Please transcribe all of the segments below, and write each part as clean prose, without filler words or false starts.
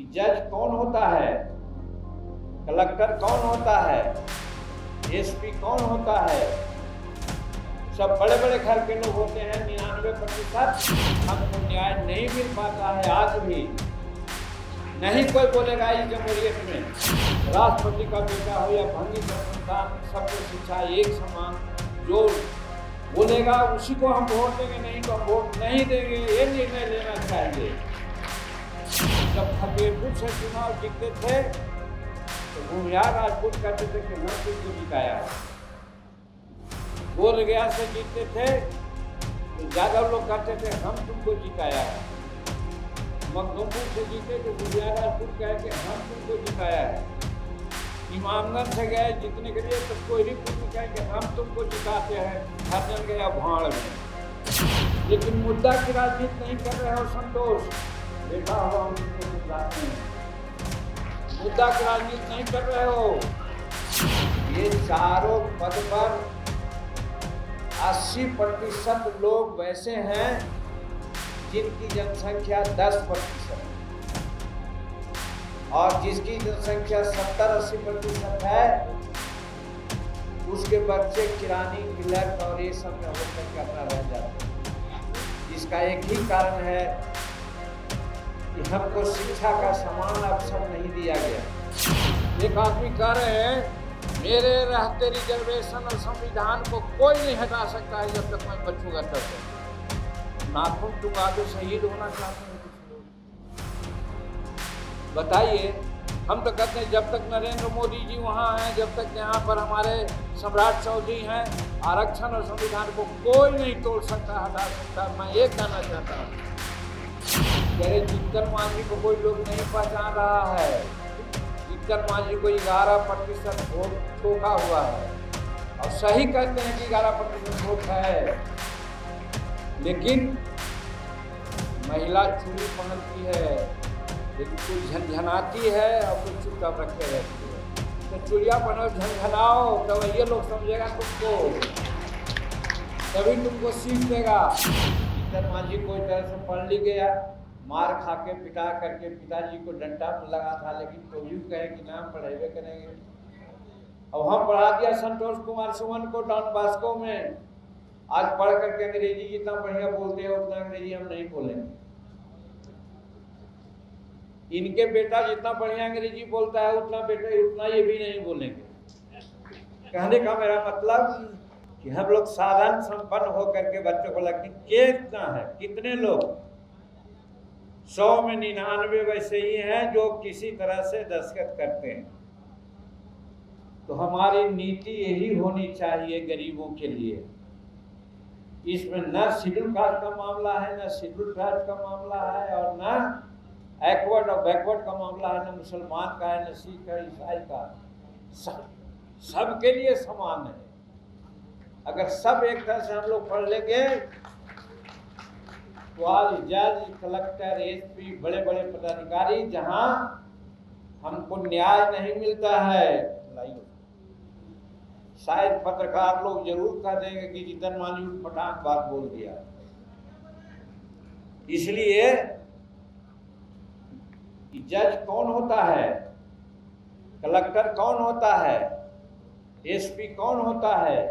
जज कौन होता है, कलेक्टर कौन होता है, एसपी कौन होता है, सब बड़े बड़े घर के लोग होते हैं। 99% हमको न्याय नहीं मिल पाता है आज भी। नहीं कोई बोलेगा इस जमहूरियत में राष्ट्रपति का बेटा हो या भंगी का संतान, सबको शिक्षा एक समान। जो बोलेगा उसी को हम वोट देंगे, नहीं तो हम वोट नहीं देंगे, ये निर्णय लेना चाहिए। जब फतेहपुर से चुनाव जीतते थे तो भूमिहार राजपूत कहते थे कि हम तुमको जिताया। बोधगया से जीतते थे तो यादव लोग कहते थे हम तुमको जिताया है। मखदूमपुर से जीते तो भूमिहार राजपूत कहे कि हम तुमको जिताया है। इमामगंज से गए जीतने के लिए तो कोयरीपुर में कहे कि हम तुमको जिताते हैं। हर जन गया भाड़ में, लेकिन मुद्दा की राजनीति नहीं कर रहे हो संतोष, बेटा हो हम तुमको जिताते हैं। मुद्दा की राजनीति नहीं कर रहे हो। ये चारों पद पर 80% लोग वैसे हैं जिनकी जनसंख्या 10% और जिसकी जनसंख्या 70-80% है उसके बच्चे किरानी क्लर्क और ये सब में होकर के अपना रह जाते हैं। इसका एक ही कारण है कि हमको शिक्षा का समान अवसर नहीं दिया गया। एक आदमी कह रहे हैं मेरे रहते रिजर्वेशन और संविधान को कोई नहीं हटा सकता है जब तक मैं बच्चों का तब नाखून टुका दो, शहीद होना चाहते हैं कुछ लोग। बताइए, हम तो कहते हैं जब तक नरेंद्र मोदी जी वहाँ हैं, जब तक यहाँ पर हमारे सम्राट चौधरी हैं, आरक्षण और संविधान को कोई नहीं तोड़ सकता, हटा सकता। मैं ये कहना चाहता हूँ, मेरे जीतन मांझी को कोई लोग नहीं पहचान रहा है। जीतन मांझी को 11% वोट ठोका हुआ है और सही कहते हैं कि 11% वोट है, लेकिन महिला चूड़ी पहनती है, लेकिन कुछ झनझनाती है और कुछ चुपचाप रखे रहती है। तो चूड़िया पहनो, झनझनाओ, तो ये लोग समझेगा तुमको, तभी तुमको सीख देगा। जीतन मांझी कोई तरह से पढ़ लिख गया, मार खा के पिटा करके पिताजी को डंडा लगा था, लेकिन तो भी कहे कि नाम पढ़ेबे करेंगे। अब हम पढ़ा दिया संतोष कुमार सुमन को डॉन बास्को में। आज पढ़ करके अंग्रेजी जितना बढ़िया बोलते हैं उतना अंग्रेजी हम नहीं बोलेंगे। इनके बेटा जितना बढ़िया अंग्रेजी बोलता है उतना ये भी नहीं बोलेंगे। कहने का मेरा मतलब कि हम लोग साधन संपन्न होकर के बच्चों को लगती कितना है, कितने लोग 100 में 99 वैसे ही हैं जो किसी तरह से दस्तखत करते हैं। तो हमारी नीति यही होनी चाहिए गरीबों के लिए। इसमें न शेड्यूल कास्ट का मामला है, न शेड्यूल ट्राइब का मामला है, और न एक्वर्ड और बैकवर्ड का मामला है, न मुसलमान का है, न सिख है, ईसाई का। सबके लिए समान है। अगर सब एक तरह से हम लोग पढ़ लेंगे तो आज जज, कलेक्टर, एसपी, बड़े बड़े पदाधिकारी जहां हमको न्याय नहीं मिलता है, शायद पत्रकार लोग जरूर कह देंगे कि जीतन मांझी उठपटांग बात बोल दिया। इसलिए जज कौन होता है, कलेक्टर कौन होता है, एसपी कौन होता है,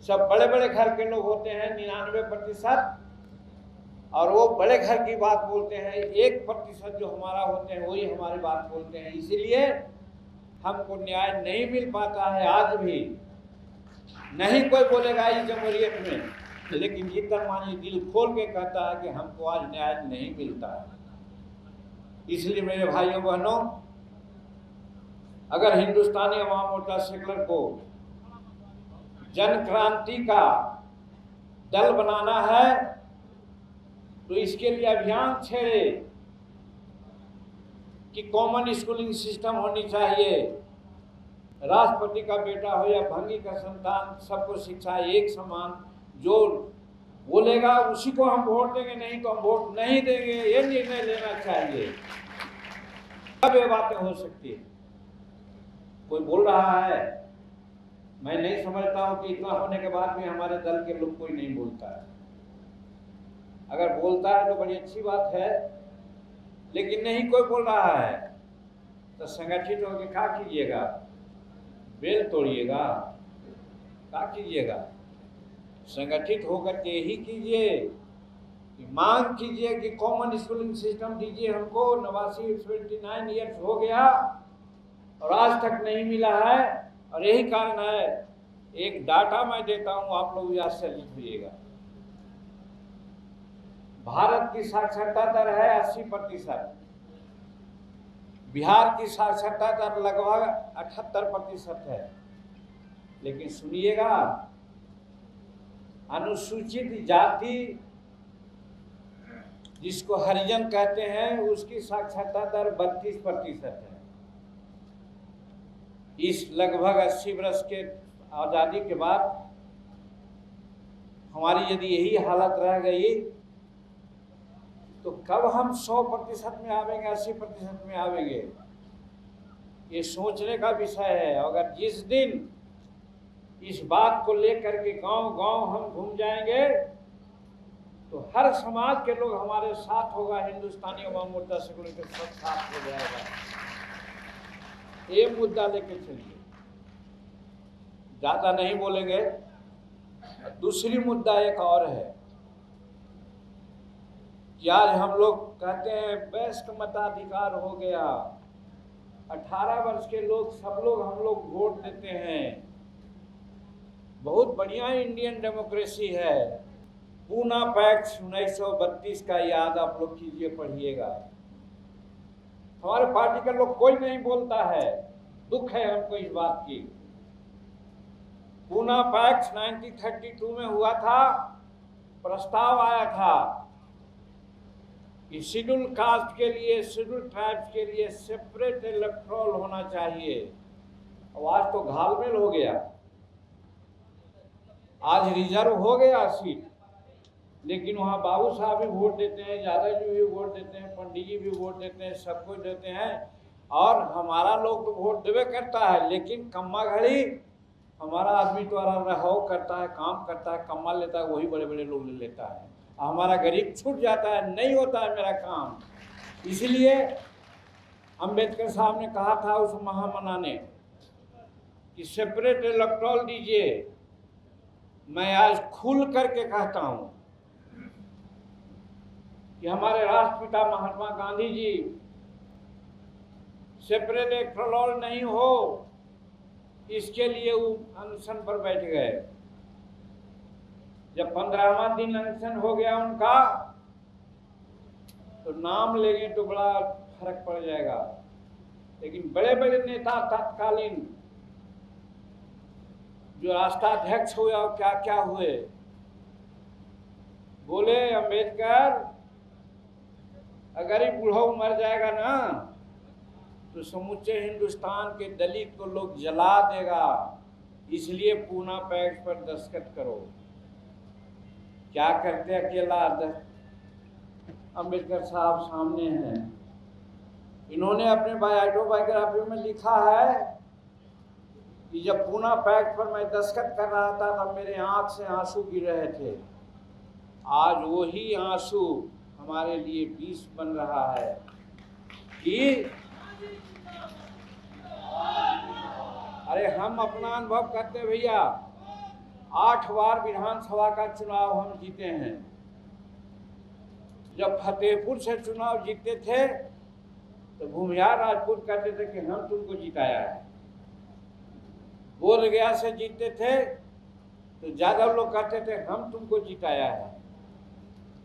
सब बड़े बड़े घर के लोग होते हैं 99%, और वो बड़े घर की बात बोलते हैं। 1% जो हमारा होते हैं वही हमारी बात बोलते हैं। इसीलिए हमको न्याय नहीं मिल पाता है आज भी। नहीं कोई बोलेगा इस जमहूरियत में, लेकिन जीतन मांझी दिल खोल के कहता है कि हमको आज न्याय नहीं मिलता है। इसलिए मेरे भाइयों बहनों, अगर हिंदुस्तानी अवाम मोर्चा सेकुलर को जन क्रांति का दल बनाना है तो इसके लिए अभियान छेड़े कि कॉमन स्कूलिंग सिस्टम होनी चाहिए। राष्ट्रपति का बेटा हो या भंगी का संतान, सबको शिक्षा एक समान। जो बोलेगा उसी को हम वोट देंगे, नहीं तो हम वोट नहीं देंगे, ये निर्णय लेना चाहिए। तब ये बातें हो सकती है। कोई बोल रहा है, मैं नहीं समझता हूं कि इतना होने के बाद भी हमारे दल के लोग कोई नहीं बोलता है। अगर बोलता है तो बड़ी अच्छी बात है, लेकिन नहीं कोई बोल रहा है, तो संगठित होकर क्या कीजिएगा? बेल तोड़िएगा? क्या कीजिएगा? संगठित होकर के यही कीजिए कि मांग कीजिए कि कॉमन स्कूलिंग सिस्टम दीजिए हमको। 79 ईयर्स हो गया और आज तक नहीं मिला है, और यही कारण है। एक डाटा मैं देता हूं, आप लोग आश्चर्यचकित होइएगा। भारत की साक्षरता दर है 80%, बिहार की साक्षरता दर लगभग 78% है। लेकिन सुनिएगा, अनुसूचित जाति जिसको हरिजन कहते हैं, उसकी साक्षरता दर 32% है। इस लगभग 80 वर्ष के आज़ादी के बाद हमारी यदि यही हालत रह गई तो कब हम 100% में आवेंगे, 80% में आवेंगे? ये सोचने का विषय है। अगर जिस दिन इस बात को लेकर के गांव-गांव हम घूम जाएंगे तो हर समाज के लोग हमारे साथ होगा। हिंदुस्तानी अवाम मोर्चा सेकुलर के सब साथ हो जाएगा। ये मुद्दा लेके चलिए, ज्यादा नहीं बोलेंगे। दूसरी मुद्दा एक और है कि आज हम लोग कहते हैं वयस्क मताधिकार हो गया, 18 वर्ष के लोग सब लोग हम लोग वोट देते हैं। बहुत बढ़िया इंडियन डेमोक्रेसी है। पूना पैक्ट 1932 का याद आप लोग कीजिए, पढ़िएगा। हमारे पार्टी का लोग कोई नहीं बोलता है, दुख है हमको इस बात की। पूना पैक्ट 1932 में हुआ था, प्रस्ताव आया था कि शेड्यूल कास्ट के लिए, शेड्यूल ट्राइब्स के लिए सेपरेट इलेक्टोरल होना चाहिए। और आज तो घालमेल हो गया, आज रिजर्व हो गया सीट। लेकिन वहाँ बाबू साहब भी वोट देते हैं, यादव जी भी वोट देते हैं, पंडित जी भी वोट देते हैं, सब कुछ देते हैं। और हमारा लोग तो वोट देवे करता है, लेकिन कम्मा घड़ी हमारा आदमी तो रहो करता है, काम करता है, कम्मा लेता है, वही बड़े बड़े लोग ले लेता है। हमारा गरीब छूट जाता है, नहीं होता है मेरा काम। इसलिए अंबेडकर साहब ने कहा था उस महामना ने कि सेपरेट इलेक्टोरल दीजिए। मैं आज खुल करके कहता हूं कि हमारे राष्ट्रपिता महात्मा गांधी जी सेपरेट इलेक्टोरल नहीं हो, इसके लिए वो अनशन पर बैठ गए। जब 15वां दिन अनशन हो गया उनका, तो नाम लेंगे तो बड़ा फर्क पड़ जाएगा। लेकिन बड़े बड़े नेता तत्कालीन जो राष्ट्राध्यक्ष हुए और क्या क्या हुए, बोले अंबेडकर अगर ये बूढ़ा मर जाएगा ना तो समूचे हिंदुस्तान के दलित को लोग जला देगा, इसलिए पूना पैक्ट पर दस्तखत करो। क्या करते अकेला अंबेडकर साहब सामने हैं। इन्होंने अपने बायोग्राफी में लिखा है कि जब पूना पैक्ट पर मैं दस्तखत कर रहा था तब मेरे आंख से आंसू गिर रहे थे। आज वही आंसू हमारे लिए विष बन रहा है कि अरे हम अपना अनुभव करते भैया, 8 बार विधानसभा का चुनाव हम जीते हैं। जब फतेहपुर से चुनाव जीतते थे तो भूमिहार राजपूत कहते थे कि हम तुमको जिताया है। बोधगया से जीतते थे तो यादव लोग कहते थे हम तुमको जिताया है।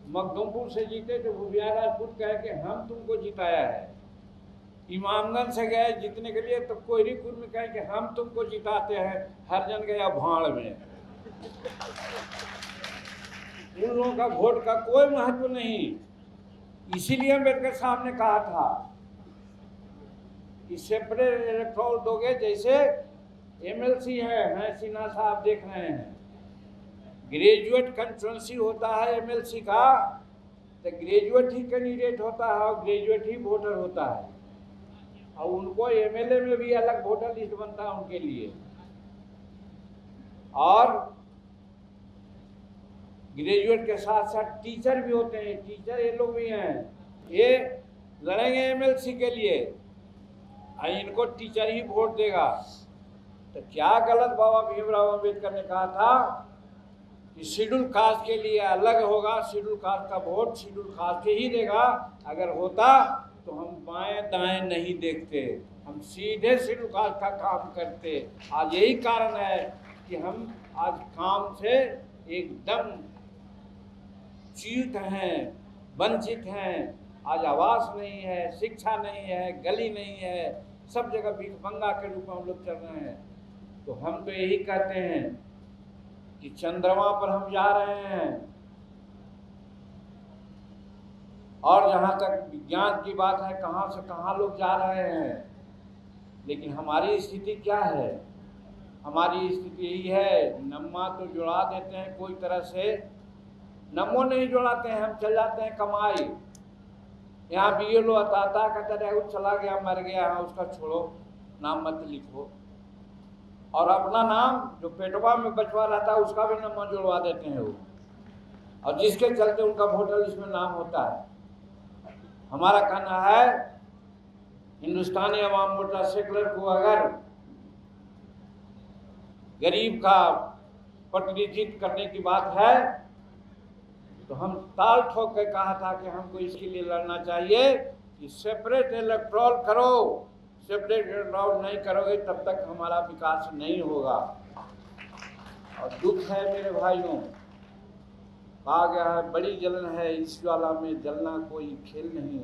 मखदूमपुर से जीते तो भूमिहार राजपूत कहे कि हम तुमको जिताया है। इमामगंज से गए जीतने के लिए तो कोयरीपुर में कहे कि हम तुमको जिताते हैं। हरिजन गया भाड़ में। उन लोगों का वोट का कोई महत्व नहीं। इसीलिए अम्बेडकर साहब ने कहा था कि सेपरेट इलेक्टोरल दोगे, जैसे एमएलसी है सिन्हा साहब देख रहे हैं, ग्रेजुएट कंस्टिट्यूएंसी होता है एमएलसी का, तो ग्रेजुएट ही कैंडिडेट होता है और ग्रेजुएट ही वोटर होता है। और उनको एमएलए में भी अलग वोटर लिस्ट बनता है उनके लिए। और ग्रेजुएट के साथ साथ टीचर भी होते हैं, टीचर ये लोग भी हैं। ये लड़ेंगे एमएलसी के लिए, इनको टीचर ही वोट देगा। तो क्या गलत बाबा भीमराव अम्बेडकर ने कहा था कि शेड्यूल कास्ट के लिए अलग होगा, शेड्यूल कास्ट का वोट शेड्यूल कास्ट के ही देगा। अगर होता तो हम बाएं दाएं नहीं देखते, हम सीधे शेड्यूल कास्ट का काम करते। आज यही कारण है कि हम आज काम से एकदम च्युत हैं, वंचित हैं। आज आवास नहीं है, शिक्षा नहीं है, गली नहीं है, सब जगह भिखमंगा के रूप में हम लोग चल रहे हैं। तो हम तो यही कहते हैं कि चंद्रमा पर हम जा रहे हैं, और जहाँ तक विज्ञान की बात है कहाँ से कहाँ लोग जा रहे हैं। लेकिन हमारी स्थिति क्या है? हमारी स्थिति यही है, नम्मा तो जुड़ा देते हैं कोई तरह से, नमो नहीं जुड़ाते हैं, हम चल जाते हैं कमाई। यहाँ BLO आता कहता है वो चला गया मर गया, हाँ उसका छोड़ो, नाम मत लिखो। और अपना नाम जो पेटवा में बचवा रहता है उसका भी नम्मा जुड़वा देते हैं वो, और जिसके चलते उनका वोटर लिस्ट में नाम होता है। हमारा कहना है हिंदुस्तानी अवाम मोर्चा सेकुलर को अगर गरीब का प्रतिनिधित्व करने की बात है तो हम ताल ठोक के कहा था कि हमको इसके लिए लड़ना चाहिए कि सेपरेट इलेक्टोरल करो। सेपरेट इलेक्टोरल नहीं करोगे तब तक हमारा विकास नहीं होगा। और दुख है मेरे भाइयों, कहा गया है बड़ी जलन है इस ज्वाला में, जलना कोई खेल नहीं।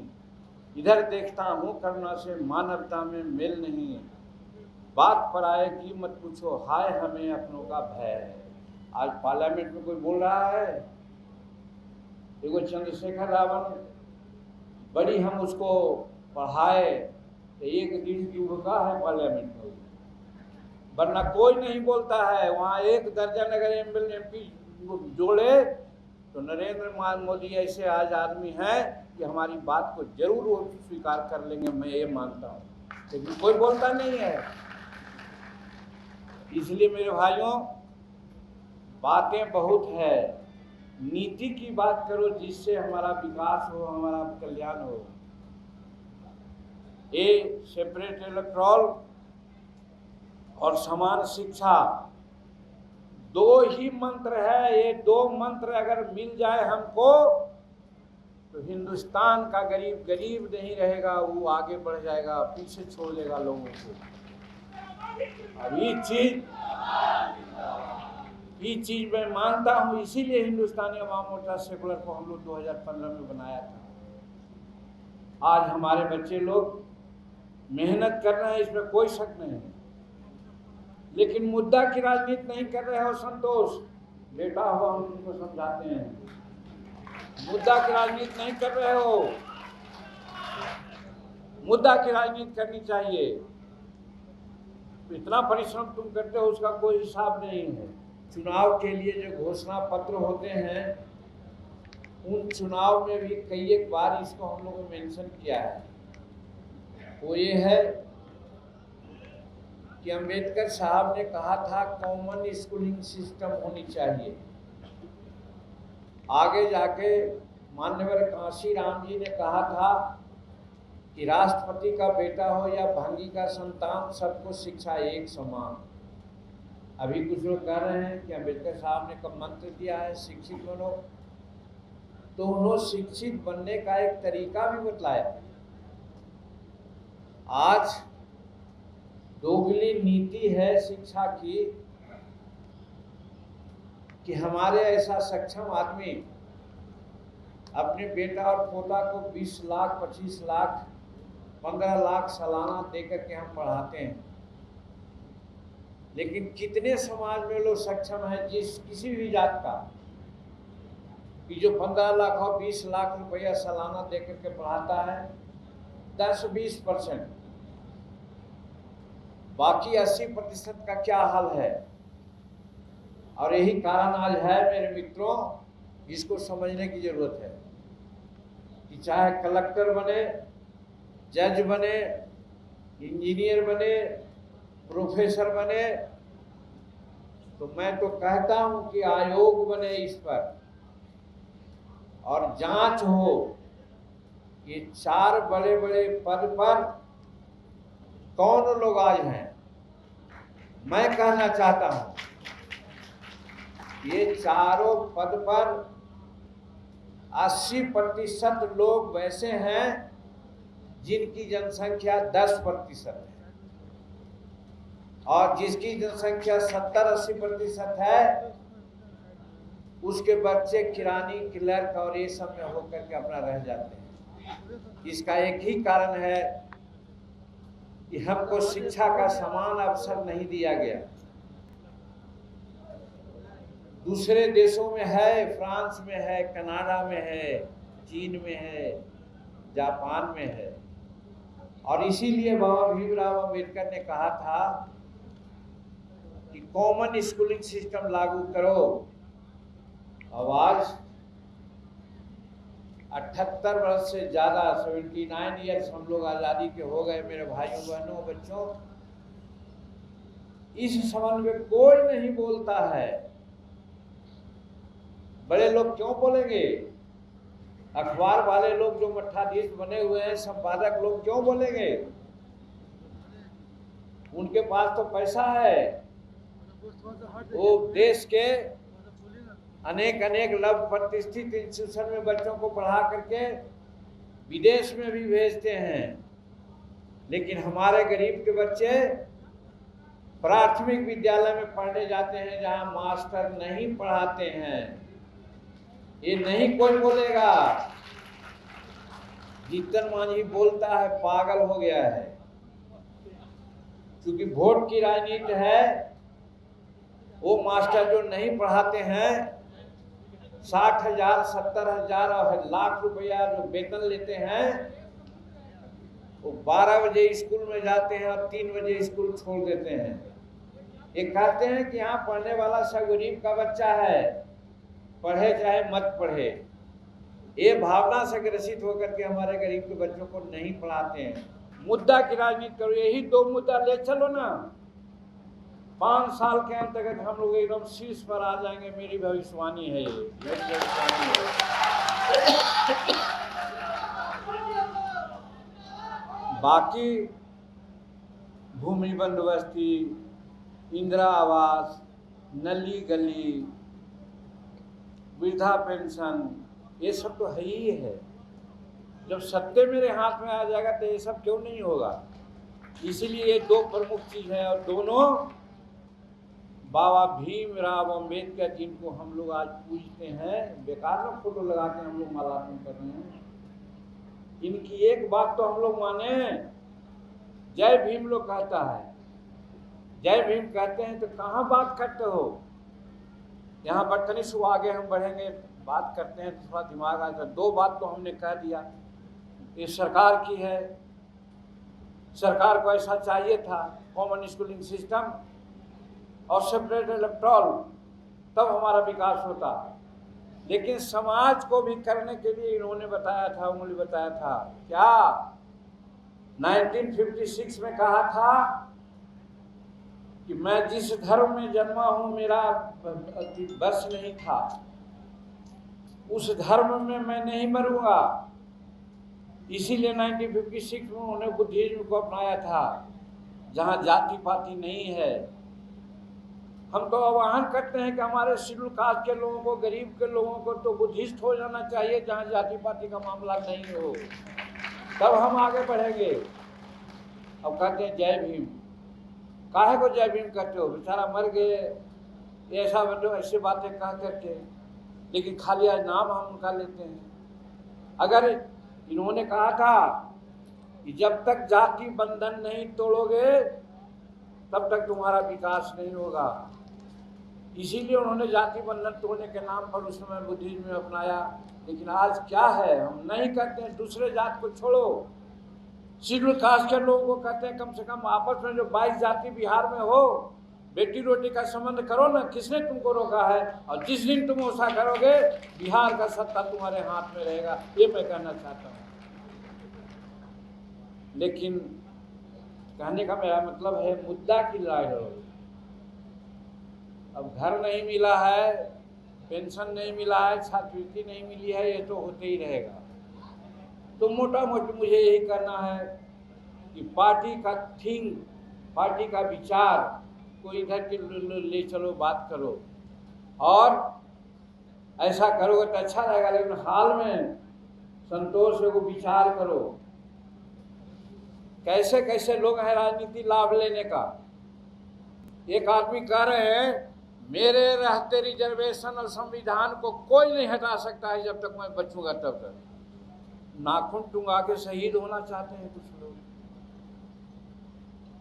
इधर देखता हूँ करुणा से मानवता में मेल नहीं। बात पर आए की मत पूछो, हाय हमें अपनों का भय है। आज पार्लियामेंट में कोई बोल रहा है, देखो चंद्रशेखर रावण बड़ी हम उसको पढ़ाए तो एक दिन की भूखा है पार्लियामेंट में, वरना कोई नहीं बोलता है। वहाँ 1 दर्जन अगर MP जोड़े तो नरेंद्र मोदी ऐसे आज आदमी हैं कि हमारी बात को जरूर वो स्वीकार कर लेंगे, मैं ये मानता हूँ, लेकिन कोई बोलता नहीं है। इसलिए मेरे भाइयों, बातें बहुत है, नीति की बात करो जिससे हमारा विकास हो, हमारा कल्याण हो। ये सेपरेट इलेक्टोरल और समान शिक्षा 2 ही मंत्र है। ये 2 मंत्र अगर मिल जाए हमको तो हिंदुस्तान का गरीब गरीब नहीं रहेगा, वो आगे बढ़ जाएगा, पीछे छोड़ देगा लोगों को। अब ये चीज मैं मानता हूँ, इसीलिए हिंदुस्तानी अवाम मोर्चा सेकुलर को हम लोग 2015 में बनाया था। आज हमारे बच्चे लोग मेहनत कर रहे हैं, इसमें कोई शक नहीं है, लेकिन मुद्दा की राजनीति नहीं कर रहे हो संतोष, बेटा हो हम उनको समझाते हैं, मुद्दा की राजनीति नहीं कर रहे हो। मुद्दा की राजनीति करनी चाहिए। इतना परिश्रम तुम करते हो उसका कोई हिसाब नहीं है। चुनाव के लिए जो घोषणा पत्र होते हैं उन चुनाव में भी कई एक बार इसको हम लोगों ने मेंशन किया है, वो ये है कि अंबेडकर साहब ने कहा था कॉमन स्कूलिंग सिस्टम होनी चाहिए। आगे जाके मान्यवर कांशी राम जी ने कहा था कि राष्ट्रपति का बेटा हो या भंगी का संतान, सबको शिक्षा एक समान। अभी कुछ लोग कह रहे हैं कि अंबेडकर साहब ने कब मंत्र दिया है शिक्षित बनो, तो उन्होंने शिक्षित बनने का एक तरीका भी बतलाया। आज दोगली नीति है शिक्षा की कि हमारे ऐसा सक्षम आदमी अपने बेटा और पोता को 20 लाख, 25 लाख, 15 लाख सालाना देकर के हम पढ़ाते हैं, लेकिन कितने समाज में लोग सक्षम हैं जिस किसी भी जात का कि जो 15 लाख और 20 लाख रुपया सालाना देकर के पढ़ाता है? 10-20%। बाकी 80% का क्या हाल है? और यही कारण आज है मेरे मित्रों, जिसको समझने की जरूरत है कि चाहे कलेक्टर बने, जज बने, इंजीनियर बने, प्रोफेसर बने, तो मैं तो कहता हूं कि आयोग बने इस पर और जांच हो ये चार बड़े बड़े पद पर कौन लोग आज हैं? मैं कहना चाहता हूं, ये चारों पद पर 80% लोग वैसे हैं जिनकी जनसंख्या 10% है, और जिसकी जनसंख्या 70-80% है उसके बच्चे किरानी, क्लर्क और ये सब में होकर के अपना रह जाते हैं। इसका एक ही कारण है कि हमको शिक्षा का समान अवसर नहीं दिया गया। दूसरे देशों में है, फ्रांस में है, कनाडा में है, चीन में है, जापान में है, और इसीलिए बाबा भीमराव अंबेडकर ने कहा था कि कॉमन स्कूलिंग सिस्टम लागू करो। अब आज 78 वर्ष से ज्यादा 79 ईयर्स हम लोग आजादी के हो गए मेरे भाइयों बहनों बच्चों। इस संबंध में कोई नहीं बोलता है। बड़े लोग क्यों बोलेंगे? अखबार वाले लोग जो मठाधीश बने हुए हैं, संपादक लोग क्यों बोलेंगे? उनके पास तो पैसा है, वो देश के अनेक लव प्रतिष्ठित इंस्टीट्यूशन में बच्चों को पढ़ा करके विदेश में भी भेजते हैं। लेकिन हमारे गरीब के बच्चे प्राथमिक विद्यालय में पढ़ने जाते हैं जहां मास्टर नहीं पढ़ाते हैं। ये नहीं कोई बोलेगा। जीतन मांझी बोलता है पागल हो गया है, क्योंकि वोट की राजनीति है। वो मास्टर जो नहीं पढ़ाते हैं 60,000, 70,000 और लाख रुपया जो वेतन लेते हैं, वो 12 बजे स्कूल में जाते हैं और 3 बजे स्कूल छोड़ देते हैं। ये कहते हैं कि यहाँ पढ़ने वाला सब गरीब का बच्चा है, पढ़े चाहे मत पढ़े। ये भावना से ग्रसित होकर के हमारे गरीब के बच्चों को नहीं पढ़ाते हैं। मुद्दा की राजनीति करो, यही 2 मुद्दा ले चलो ना। 5 साल के अंतर्गत हम लोग एकदम शीर्ष पर आ जाएंगे, मेरी भविष्यवाणी है ये, मेरी भविष्यवाणी है। बाकी भूमि बंदोबस्ती, इंदिरा आवास, नली गली, वृद्धा पेंशन, ये सब तो है ही है। जब सत्य मेरे हाथ में आ जाएगा तो ये सब क्यों नहीं होगा। इसीलिए ये 2 प्रमुख चीज है, और दोनों बाबा भीमराव अंबेडकर जिनको हम लोग आज पूजते हैं, बेकार में फोटो लगा के हम लोग मालार्पण कर रहे हैं। इनकी एक बात तो हम लोग माने, जय भीम लोग कहता है, जय भीम कहते हैं तो कहाँ बात करते हो। यहाँ पर तनिष्क आगे हम बढ़ेंगे, बात करते हैं तो थोड़ा दिमाग आ जाए। 2 बात तो हमने कह दिया, ये सरकार की है। सरकार को ऐसा चाहिए था कॉमन स्कूलिंग सिस्टम और सेपरेट इलेक्टोरल, तब हमारा विकास होता। लेकिन समाज को भी करने के लिए इन्होंने बताया था, उन्होंने बताया था क्या 1956 में कहा था कि मैं जिस धर्म में जन्मा हूं मेरा बस नहीं था, उस धर्म में मैं नहीं मरूंगा। इसीलिए 1956 में उन्होंने बुद्धिज्म को अपनाया था, जहां जाति पाति नहीं है। हम तो आह्वान करते हैं कि हमारे शेड्यूल कास्ट के लोगों को, गरीब के लोगों को तो बुद्धिस्ट हो जाना चाहिए, जहां जाति पाति का मामला नहीं हो, तब हम आगे बढ़ेंगे। अब कहते हैं जय भीम। काहे को जय भीम कहते हो? बेचारा मर गए, ऐसा मतलब ऐसी बातें कह करके, लेकिन खाली आज नाम हम उनका लेते हैं। अगर इन्होंने कहा था कि जब तक जाति बंधन नहीं तोड़ोगे तब तक तुम्हारा विकास नहीं होगा, इसीलिए उन्होंने जाति बंधन तोड़ने के नाम पर उस समय बुद्धिज्म में अपनाया। लेकिन आज क्या है, हम नहीं कहते हैं दूसरे जात को छोड़ो, शेड्यूल कास्ट के लोगों को कहते हैं कम से कम आपस में जो 22 जाति बिहार में हो, बेटी रोटी का संबंध करो ना। किसने तुमको रोका है? और जिस दिन तुम ऐसा करोगे बिहार का सत्ता तुम्हारे हाथ में रहेगा, ये मैं कहना चाहता हूँ। लेकिन कहने का मेरा मतलब है मुद्दा की लड़ाई लड़ो। अब घर नहीं मिला है, पेंशन नहीं मिला है, छात्रवृत्ति नहीं मिली है, ये तो होते ही रहेगा। तो मोटा मोटी मुझे यही करना है कि पार्टी का थिंग, पार्टी का विचार को इधर के ले चलो, बात करो, और ऐसा करोगे तो अच्छा रहेगा। लेकिन हाल में संतोष को विचार करो, कैसे कैसे लोग हैं राजनीति लाभ लेने का। एक आदमी कह रहे हैं मेरे रहते रिजर्वेशन और संविधान को कोई नहीं हटा सकता है, जब तक मैं बचूंगा तब तक। नाखून टूंगा के शहीद होना चाहते हैं कुछ लोग।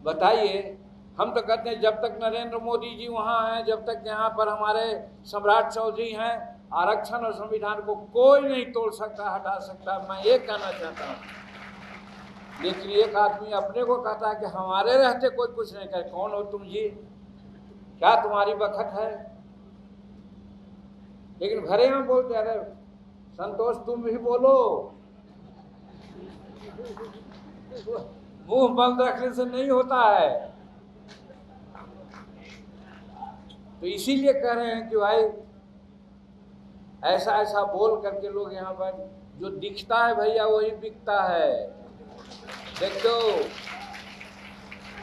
बताइए, हम तो कहते हैं जब तक नरेंद्र मोदी जी वहाँ हैं, जब तक यहाँ पर हमारे सम्राट चौधरी हैं, आरक्षण और संविधान को कोई नहीं तोड़ सकता, हटा सकता। मैं ये कहना चाहता हूँ। लेकिन एक आदमी अपने को कहता है कि हमारे रहते कोई कुछ नहीं करे। कौन हो तुम जी? क्या तुम्हारी बखत है? लेकिन भरे हम बोलते, अरे संतोष तुम भी बोलो। मुंह बंद रखने से नहीं होता है। तो इसीलिए कह रहे हैं कि भाई ऐसा ऐसा बोल करके लोग यहाँ पर, जो दिखता है भैया वही बिकता है। देखो,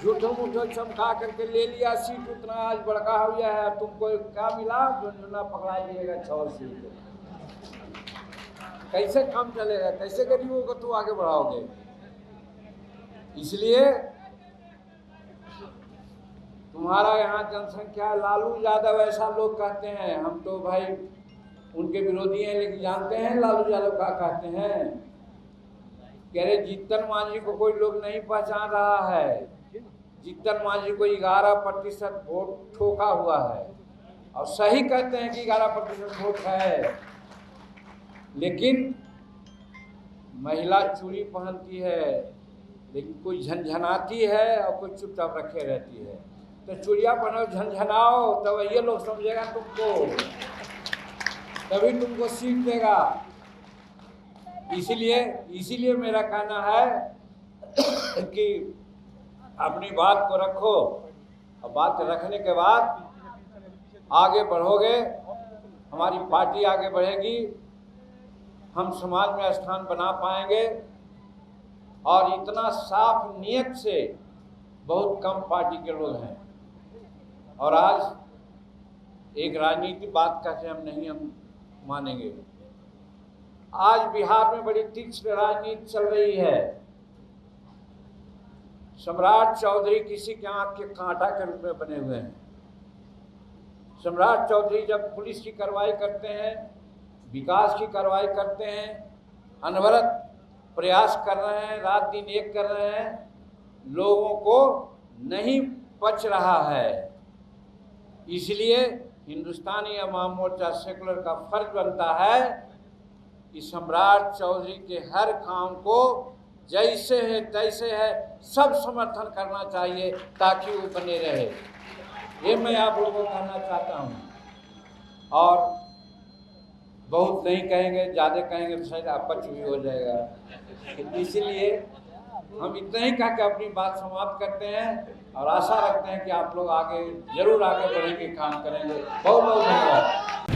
झूठो मूठो चमका करके ले लिया सीट, उतना आज बड़का हो गया है। तुमको क्या मिला? झुनझुना पकड़ा दिएगा 6 सीट। कैसे काम चलेगा? कैसे गरीबों को तू आगे बढ़ाओगे? इसलिए तुम्हारा यहाँ जनसंख्या, लालू यादव ऐसा लोग कहते हैं। हम तो भाई उनके विरोधी हैं, लेकिन जानते हैं लालू यादव क्या कहते हैं। कह रहे जीतन मांझी को कोई लोग नहीं पहचान रहा है। जीतन मांझी को 11% वोट ठोका हुआ है, और सही कहते हैं कि 11% वोट है। लेकिन महिला चूड़ी पहनती है, लेकिन कोई झंझनाती है और कोई चुपचाप रखे रहती है। तो चूड़िया पहनो, झंझनाओ, तब तो ये लोग समझेगा तुमको, तभी तुमको सीट देगा। इसीलिए मेरा कहना है कि अपनी बात को रखो, और बात रखने के बाद आगे बढ़ोगे, हमारी पार्टी आगे बढ़ेगी, हम समाज में स्थान बना पाएंगे। और इतना साफ नियत से बहुत कम पार्टी के लोग हैं। और आज एक राजनीति बात कहते हम नहीं, हम मानेंगे। आज बिहार में बड़ी तीक्ष्ण राजनीति चल रही है। सम्राट चौधरी किसी के आंख के कांटा के रूप में बने हुए हैं। सम्राट चौधरी जब पुलिस की कार्रवाई करते हैं, विकास की कार्रवाई करते हैं, अनवरत प्रयास कर रहे हैं, रात दिन एक कर रहे हैं, लोगों को नहीं पच रहा है। इसलिए हिंदुस्तानी अवाम मोर्चा सेकुलर का फर्ज बनता है कि सम्राट चौधरी के हर काम को जैसे है तैसे है सब समर्थन करना चाहिए, ताकि वो बने रहे। ये मैं आप लोगों को कहना चाहता हूँ। और बहुत नहीं कहेंगे, ज़्यादा कहेंगे तो शायद अपच भी हो जाएगा। इसलिए हम इतना ही कह के अपनी बात समाप्त करते हैं, और आशा रखते हैं कि आप लोग आगे जरूर आगे बढ़ेंगे, काम करेंगे। बहुत बहुत धन्यवाद।